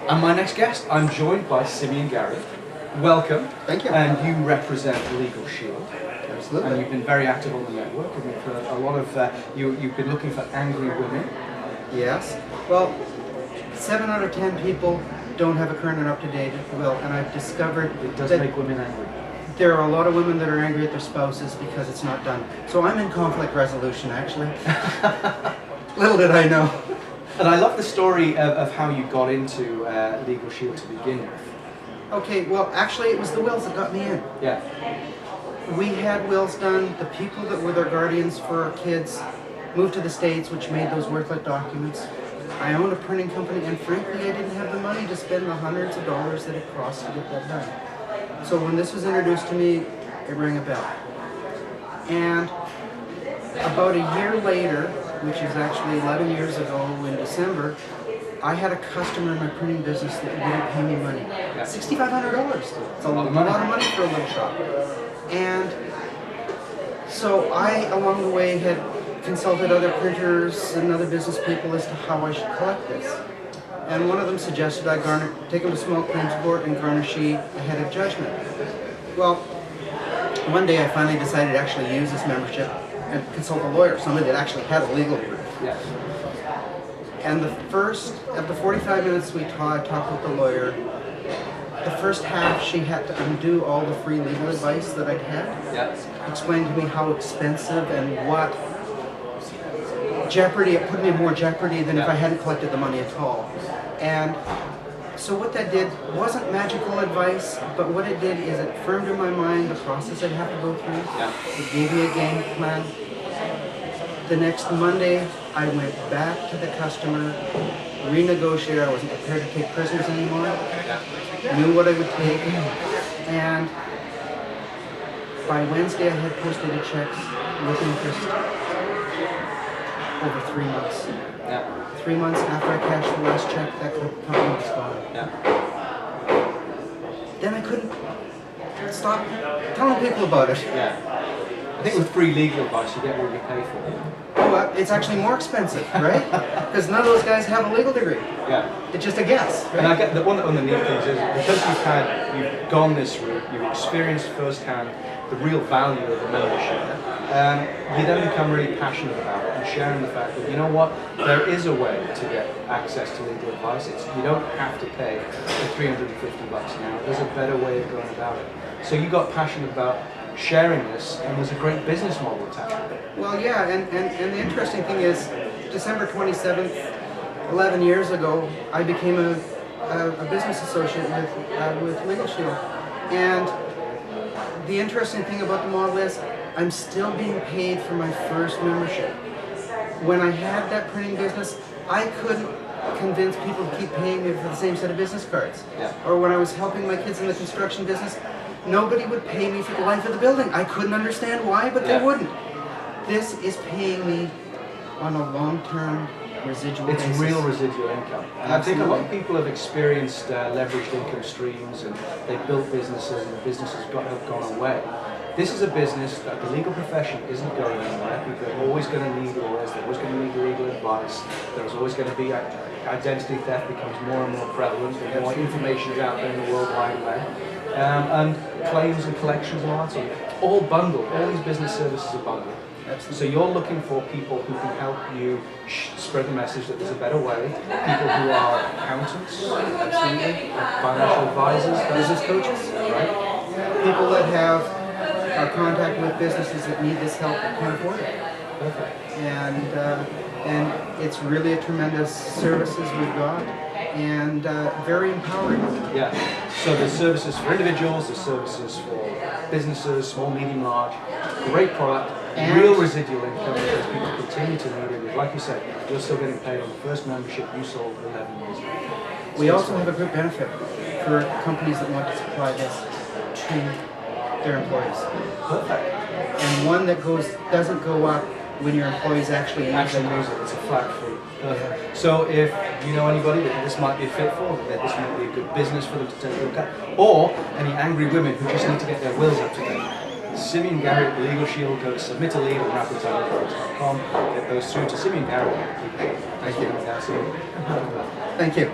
And my next guest, I'm joined by Simeon Garriott. Welcome. Thank you. And you represent Legal Shield. Absolutely. And you've been very active on the network. And for a lot of you've been looking for angry women. Yes. Well, 7 out of 10 people don't have a current and up-to-date will, and I've discovered It does that make women angry. there are a lot of women that are angry at their spouses because it's not done. So I'm in conflict resolution, actually. Little did I know. And I love the story of how you got into Legal Shield to begin with. Okay, well, actually, it was the wills that got me in. Yeah. We had wills done. The people that were their guardians for our kids moved to the States, which made those worthless documents. I owned a printing company, and frankly, I didn't have the money to spend the hundreds of dollars that it cost to get that done. So when this was introduced to me, it rang a bell. And about a year later, which is actually 11 years ago in December, I had a customer in my printing business that wouldn't pay me money. $6,500. It's a lot of money for a little shop. And so I, along the way, had consulted other printers and other business people as to how I should collect this. And one of them suggested I take them to small claims court and garnish ahead of judgment. Well, one day I finally decided to actually use this membership and consult a lawyer, somebody that actually had a legal degree. Yeah. And of the 45 minutes I talked with the lawyer, the first half she had to undo all the free legal advice that I'd had. Yeah. Explained to me how expensive and what jeopardy, it put me in more jeopardy than if I hadn't collected the money at all. And so what that did wasn't magical advice, but what it did is it firmed in my mind the process I'd have to go through. Yeah. It gave me a game plan. The next Monday, I went back to the customer, renegotiated. I wasn't prepared to take prisoners anymore. Yeah. Knew what I would take, and by Wednesday I had posted checks with interest over 3 months. Yeah. 3 months after I cashed the last check, that company was gone. Yeah. Then I couldn't stop telling people about it. Yeah. I think with free legal advice, you get what you pay for. Oh, it's actually more expensive, right? Because none of those guys have a legal degree. Yeah. It's just a guess. Right? And I get the one of the neat things is because you've gone this route, you've experienced firsthand the real value of the membership. You then become really passionate about it and sharing the fact that, you know what, there is a way to get access to legal advice. You don't have to pay the $350 now. There's a better way of going about it. So you got passionate about sharing this, and there's a great business model attached to it. Well, yeah, and the interesting thing is, December 27th, 11 years ago, I became a business associate with Legal Shield. And the interesting thing about the model is, I'm still being paid for my first membership. When I had that printing business, I couldn't convince people to keep paying me for the same set of business cards. Yeah. Or when I was helping my kids in the construction business, nobody would pay me for the life of the building. I couldn't understand why, but they wouldn't. This is paying me on a long-term residual basis. It's real residual income. And I think a lot of people have experienced leveraged income streams, and they've built businesses, and the businesses have gone away. This is a business that the legal profession isn't going anywhere. People are always going to need lawyers, they're always going to need legal advice, there's always going to be identity theft becomes more and more prevalent, the more information is out there in the World Wide Web. And claims and collections and all that sort of thing. All bundled, all these business services are bundled. Absolutely. So you're looking for people who can help you spread the message that there's a better way. People who are accountants, absolutely, financial advisors, business coaches, right? People that have contact with businesses that need this help and can't afford it. Perfect. And it's really a tremendous services we've got, and very empowering. Yeah. So there's services for individuals, there's services for businesses, small, medium, large. Great product, and real residual income because people continue to need it. Like you said, you're still getting paid on the first membership you sold 11 years ago. So we also have a group benefit for companies that want to supply this to their employees. Perfect. And one that doesn't go up when your employees actually use it. It's a flat fee. Perfect. So if you know anybody that this might be a fit for, that this might be a good business for them to take a look at, or any angry women who just need to get their wills up to date, Simeon Garriott, Legal Shield, go to submit a lead on rapidtimereports.com, get those through to Simeon Garriott. Thank you. Thank you.